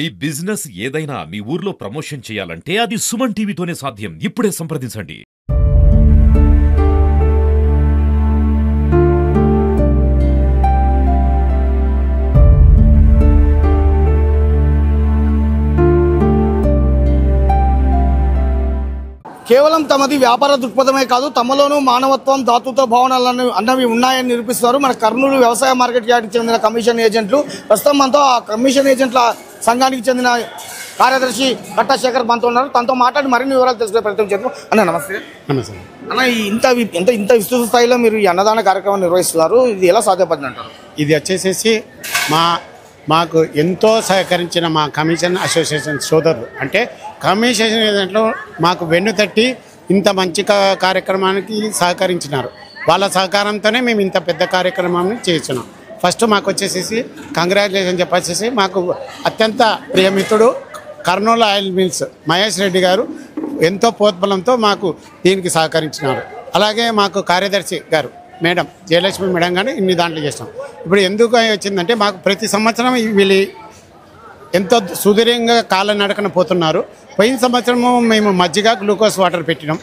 ఈ బిజినెస్ ఏదైనా మీ ఊర్లో ప్రమోషన్ చేయాలంటే అది సుమన్ టీవీతోనే సాధ్యం. ఇప్పుడే సంప్రదించండి. కేవలం తమది వ్యాపార దృక్పథమే కాదు, తమలోనూ మానవత్వం, దాతృత్వ భావనలు అన్నవి ఉన్నాయని నిరూపిస్తారు మన కర్నూలు వ్యవసాయ మార్కెట్ యార్డ్కి చెందిన కమిషన్ ఏజెంట్లు. ప్రస్తుతం మనతో ఆ కమిషన్ ఏజెంట్ల సంఘానికి చెందిన కార్యదర్శి కట్టా శేఖర్ మనతో ఉన్నారు. తనతో మాట్లాడి మరిన్ని వివరాలు తెలుసుకునే ప్రయత్నం చేద్దాం. అన్న నమస్తే. నమస్తే అన్న, ఇంత విస్తృత స్థాయిలో మీరు ఈ అన్నదాన కార్యక్రమం నిర్వహిస్తున్నారు, ఇది ఎలా సాధ్యపడింది అంటారు? ఇది వచ్చేసేసి మాకు ఎంతో సహకరించిన మా కమిషన్ అసోసియేషన్ సోదరులు, అంటే కమిషన్ ఏజెంట్లు మాకు వెన్నుతట్టి ఇంత మంచి కార్యక్రమానికి సహకరించినారు. వాళ్ళ సహకారంతోనే మేము ఇంత పెద్ద కార్యక్రమాన్ని చేస్తున్నాం. ఫస్ట్ మాకు వచ్చేసేసి కంగ్రాచులేషన్ చెప్పేసి మాకు అత్యంత ప్రియమిత్రుడు కర్నూలు ఆయిల్ మిల్స్ మహేష్ రెడ్డి గారు ఎంతో ప్రోత్బలంతో మాకు దీనికి సహకరించినారు. అలాగే మాకు కార్యదర్శి గారు మేడం జయలక్ష్మి మేడం కానీ ఇన్ని దాంట్లో చేస్తాం. ఇప్పుడు ఎందుకు వచ్చిందంటే మాకు ప్రతి సంవత్సరం వీళ్ళు ఎంతో సుదీర్ఘంగా కాళ్ళనడకన పోతున్నారు. పోయిన సంవత్సరము మేము మజ్జిగ గ్లూకోజ్ వాటర్ పెట్టినాం.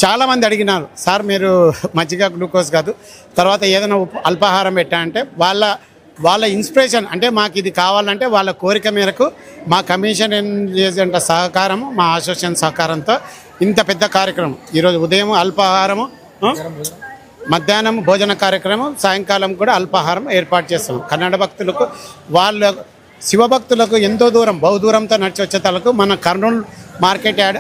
చాలామంది అడిగినారు, సార్ మీరు మజ్జిగ గ్లూకోజ్ కాదు తర్వాత ఏదైనా అల్పాహారం పెట్టా అంటే వాళ్ళ ఇన్స్పిరేషన్, అంటే మాకు ఇది కావాలంటే వాళ్ళ కోరిక మేరకు మా కమిషన్ ఏజెంట్ల సహకారము, మా అసోసియేషన్ సహకారంతో ఇంత పెద్ద కార్యక్రమం ఈరోజు ఉదయం అల్పాహారము, మధ్యాహ్నం భోజన కార్యక్రమం, సాయంకాలం కూడా అల్పాహారం ఏర్పాటు చేస్తున్నాం. కన్నడ భక్తులకు, వాళ్ళ శివభక్తులకు ఎంతో దూరం బహుదూరంతో నడిచి వచ్చేతలకు మన Kurnool market yard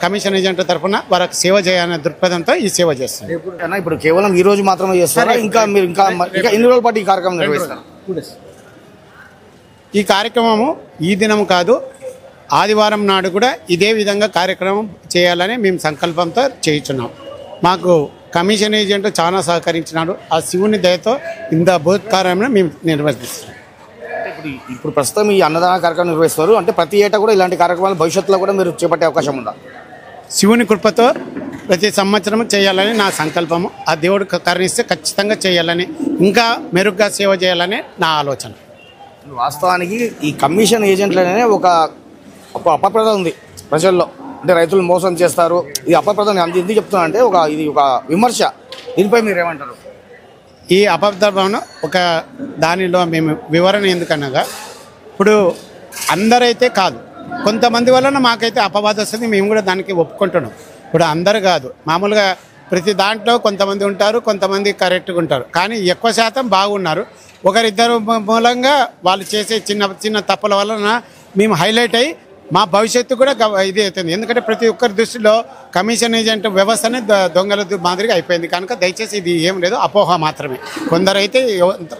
commission agent తరఫున వారికి సేవ చేయాలనే దృక్పథంతో ఈ సేవ చేస్తుంది. ఇప్పుడు కేవలం ఈ రోజు మాత్రమే చేస్తారా? ఇంకా మీరు ఇంకా ఎన్ని రోజుల పాటు ఈ కార్యక్రమం నిర్వహిస్తారు? ఈ కార్యక్రమము ఈ దినం కాదు, ఆదివారం నాడు కూడా ఇదే విధంగా కార్యక్రమం చేయాలని మేము సంకల్పంతో చేయించున్నాం. మాకు కమిషన్ ఏజెంట్ చాలా సహకరించినాడు. ఆ శివుని దయతో ఇంత బోధకార్యాన్ని మేము నిర్వహిస్తున్నాం. ఇప్పుడు ప్రస్తుతం ఈ అన్నదాన కార్యక్రమం నిర్వహిస్తారు అంటే ప్రతి ఏటా కూడా ఇలాంటి కార్యక్రమాలు భవిష్యత్తులో కూడా మీరు చేపట్టే అవకాశం ఉందా? శివుని కృపతో ప్రతి సంవత్సరం చేయాలని నా సంకల్పము. ఆ దేవుడు కరుణిస్తే ఖచ్చితంగా చేయాలని, ఇంకా మెరుగ్గా సేవ చేయాలని నా ఆలోచన. వాస్తవానికి ఈ కమిషన్ ఏజెంట్లనే ఒక అపప్రద ఉంది ప్రజల్లో, అంటే రైతులు మోసం చేస్తారు. ఈ అపప్రద ఎందుకు చెప్తున్నా అంటే ఇది ఒక విమర్శ. దీనిపై మీరు ఏమంటారు? ఈ అపప్రదను ఒక దానిలో మేము వివరణ ఎందుకనగా, ఇప్పుడు అందరైతే కాదు, కొంతమంది వలన మాకైతే అపవాదం వస్తుంది, మేము కూడా దానికి ఒప్పుకుంటున్నాం. ఇప్పుడు అందరు కాదు, మామూలుగా ప్రతి దాంట్లో కొంతమంది ఉంటారు, కొంతమంది కరెక్ట్గా ఉంటారు, కానీ ఎక్కువ శాతం బాగున్నారు. ఒకరిద్దరు మూలంగా వాళ్ళు చేసే చిన్న చిన్న తప్పుల వలన మేము హైలైట్ అయ్యి మా భవిష్యత్తు కూడా ఇది అవుతుంది. ఎందుకంటే ప్రతి ఒక్కరి దృష్టిలో కమిషన్ ఏజెంట్ వ్యవస్థనే దొంగల మాదిరిగా అయిపోయింది కనుక దయచేసి ఇది ఏం లేదు, అపోహ మాత్రమే. కొందరైతే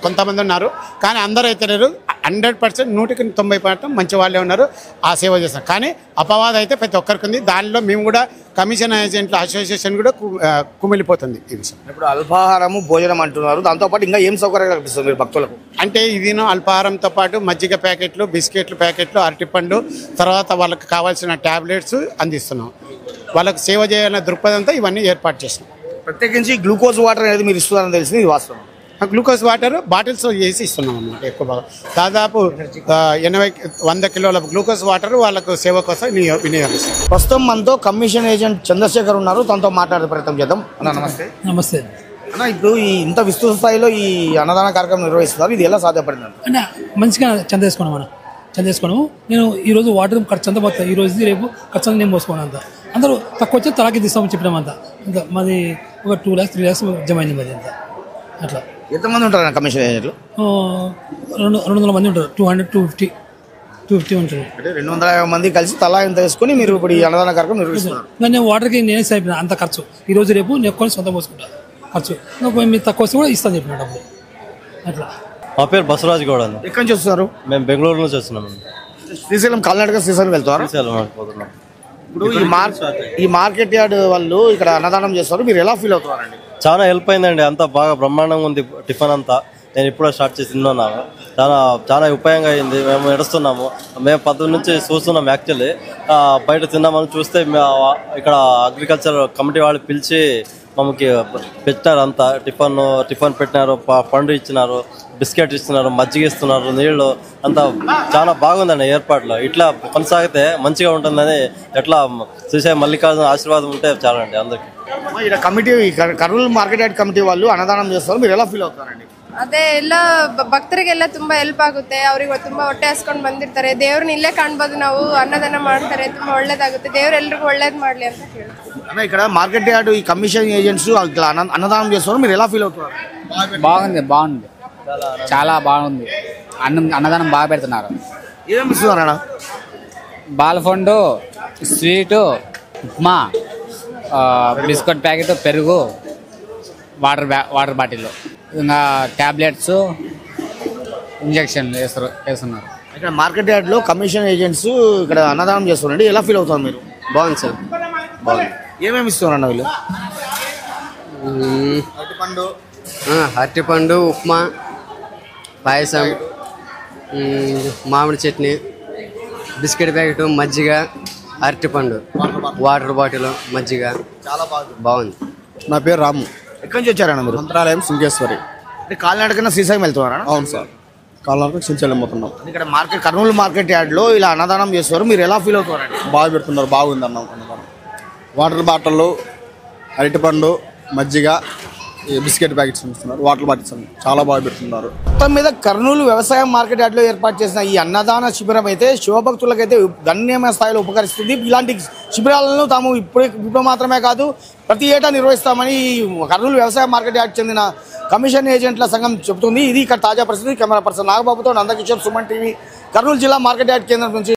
కొంతమంది ఉన్నారు, కానీ అందరూ అయితే లేరు. 100% 190% మంచి వాళ్ళే ఉన్నారు, ఆ సేవ చేస్తారు. కానీ అపవాదం అయితే ప్రతి ఒక్కరికి ఉంది. దానిలో మేము కూడా కమిషన్ ఏజెంట్ల అసోసియేషన్ కూడా కుమిలిపోతుంది ఈ విషయం. ఇప్పుడు అల్పాహారము భోజనం అంటున్నారు, దాంతోపాటు ఇంకా ఏం సౌకర్యాలు కల్పిస్తుంది మీరు భక్తులకు? అంటే ఇది అల్పాహారంతో పాటు మజ్జిగ ప్యాకెట్లు, బిస్కెట్లు ప్యాకెట్లు, అరటిపండు, తర్వాత వాళ్ళకి కావాల్సిన ట్యాబ్లెట్స్ అందిస్తున్నాం. వాళ్ళకి సేవ చేయాలనే దృక్పథంతో ఇవన్నీ ఏర్పాటు చేస్తున్నాం. ప్రత్యేకించి గ్లూకోజ్ వాటర్ అనేది మీరు ఇస్తున్నారని తెలిసింది, ఇది వాస్తవం? గ్లూకోజ్ వాటర్ బాటిల్స్ చేసి ఇస్తున్నాం అన్నమాట. ఎక్కువ బాగా దాదాపు 80-100 కిలోల గ్లూకోజ్ వాటర్ వాళ్ళకు సేవ కోసం వినియోగిస్తాం. ప్రస్తుతం మనతో కమిషన్ ఏజెంట్ చంద్రశేఖర్ ఉన్నారు, తనతో మాట్లాడే ప్రయత్నం చేద్దాం. అన్న నమస్తే. నమస్తే అన్న, ఇప్పుడు ఇంత విస్తృత స్థాయిలో ఈ అన్నదాన కార్యక్రమం నిర్వహిస్తున్నారు, ఇది ఎలా సాధ్యపడింది అంటే మంచిగా చందేసుకున్నాము. నేను ఈరోజు వాటర్ ఖర్చు అంతా పోతాను, ఈ రోజు రేపు ఖర్చు అంతా నేను మోసుకోను. అంతా అందరూ తక్కువ వచ్చి తలాకి తీస్తామని చెప్పినామంతా. ఇంకా మాది ఒక 2 lakhs 3 lakhs జమ అయింది మాది అంతా. అట్లా ఎంతమంది ఉంటారు అన్న కమిషన్ ఏజెంట్లు? 200 మంది ఉంటారు. 250 ఉంటారు. అంటే 250 మంది కలిసి తలా ఎంత వేసుకుని మీరు ఇప్పుడు ఈ అన్నదాన కార్యక్రమం నిర్వహిస్తున్నారు? నేను వాటర్కి నేనే సరిపోయినా అంత ఖర్చు. ఈరోజు రేపు నేను కొన్ని సొంతం పోసుకుంటాను ఖర్చు. మీరు తక్కువ వస్తే కూడా ఇస్తాను చెప్పిన డబ్బులు. అట్లా. మా పేరు బసవరాజ్ గౌడ్ అన్న. ఎక్కడి నుంచి వస్తున్నారు? మేము బెంగళూరు నుంచి వస్తున్నాం. శ్రీశైలం కర్ణాటక శ్రీశైలం వెళ్తారు. ఇప్పుడు ఈ మార్కెట్ యార్డ్ వాళ్ళు ఇక్కడ అన్నదానం చేస్తారు, మీరు ఎలా ఫీల్ అవుతున్నారండి? చాలా హెల్ప్ అయిందండి, అంతా బాగా బ్రహ్మాండంగా ఉంది. టిఫిన్ అంతా నేను ఇప్పుడే స్టార్ట్ చేసి తిన్నాను. చాలా ఉపయోగంగా అయింది. మేము నడుస్తున్నాము, మేము 10 నుంచి చూస్తున్నాం. యాక్చువల్లీ బయట తిన్నామని చూస్తే ఇక్కడ అగ్రికల్చర్ కమిటీ వాళ్ళు పిలిచి మమ్మకి పెట్టారు. అంతా టిఫిన్ పెట్టినారు, పండు ఇచ్చినారు, బిస్కెట్ ఇస్తున్నారు, మజ్జిగ ఇస్తున్నారు, నీళ్లు అంతా చాలా బాగుందండి ఏర్పాట్లు. ఇట్లా కొనసాగితే మంచిగా ఉంటుందని ఎట్లా శ్రీశైలం మల్లికార్జున ఆశీర్వాదం ఉంటే చాలండి అందరికి. ఇక్కడ committee Kurnool market yard committee వాళ్ళు అన్నదానం చేస్తారు, మీరు ఎలా ఫీల్ అవుతారండి? ಅದೇ ಎಲ್ಲ ಭಕ್ತರಿಗೆಲ್ಲ ತುಂಬಾ ಹೆಲ್ಪ್ ಆಗುತ್ತೆ. ಅವ್ರಿಗೆ ತುಂಬಾ ಹೊಟ್ಟೆ ಹಸ್ಕೊಂಡು ಬಂದಿರ್ತಾರೆ, ದೇವ್ರನ್ನ ಇಲ್ಲೇ ಕಾಣ್ಬೋದು ನಾವು, ಅನ್ನದಾನ ಮಾಡ್ತಾರೆ, ತುಂಬಾ ಒಳ್ಳೇದಾಗುತ್ತೆ. ದೇವ್ರು ಎಲ್ರಿಗೂ ಒಳ್ಳೇದ್ ಮಾಡ್ಲಿ ಅಂತ ಹೇಳ್ತಾರೆ. ఇక్కడ మార్కెట్ యార్డ్ ఈ కమిషన్ ఏజెంట్స్ అన్నదానం చేస్తారు, మీరు ఎలా ఫీల్ అవుతారు? బాగుంది చాలా బాగుంది. అన్నదానం బాగా పెడుతున్నారు. ఏమేమి ఇస్తున్నారన్న? బాలఫండు, స్వీటు, ఉప్మా, బిస్కెట్ ప్యాకెట్, పెరుగు, వాటర్ బాటిల్, ఇంకా టాబ్లెట్స్, ఇంజక్షన్ వేస్తున్నారు. ఇక్కడ మార్కెట్ యార్డ్ లో కమిషన్ ఏజెంట్స్ ఇక్కడ అన్నదానం చేస్తున్నారండి, ఎలా ఫీల్ అవుతారు మీరు? బాగుంది సార్, బాగుంది. ఏమేమి ఇస్తున్నారన్న వీళ్ళు? అరటిపండు, ఉప్మా, పాయసం, మామిడి చట్నీ, బిస్కెట్ ప్యాకెట్, మజ్జిగ, అరటిపండు, వాటర్ బాటిల్, మజ్జిగ. చాలా బాగుంది. నా పేరు రాము. ఎక్కడి నుంచి వచ్చారన్న మీరు? మంత్రాలయం శృంగేశ్వరి. అంటే కాలినడకన శ్రీశైలం వెళ్తున్నారా? అవును సార్, కాళ్ళకు శ్రీశైలం పోతున్నాం. ఇక్కడ కర్నూలు మార్కెట్ యార్డ్ లో ఇలా అన్నదానం చేస్తారు, మీరు ఎలా ఫీల్ అవుతారండి? బాగా పెడుతున్నారు, బాగుంది అన్నం. వాటర్ బాటిల్, అరటిపండు, మజ్జిగ, బిస్కెట్ ప్యాకెట్స్ ఇస్తున్నారు, వాటర్ బాటిల్స్ చాలా బాగా పెడుతున్నారు. మొత్తం మీద కర్నూలు వ్యవసాయ మార్కెట్ యార్డ్ లో ఏర్పాటు చేసిన ఈ అన్నదాన శిబిరం అయితే శివభక్తులకైతే గణనీయమైన స్థాయిలో ఉపకరిస్తుంది. ఇలాంటి శిబిరాలను తాము ఇప్పుడు మాత్రమే కాదు ప్రతి ఏటా నిర్వహిస్తామని కర్నూలు వ్యవసాయ మార్కెట్ యార్డ్ చెందిన కమిషన్ ఏజెంట్ల సంఘం చెబుతుంది. ఇది ఇక్కడ తాజా పరిస్థితి. కెమెరా పర్సన్ నాగబాబుతో నందకిషోర్, సుమన్ టీవీ, కర్నూలు జిల్లా మార్కెట్ యార్డ్ కేంద్రం నుంచి.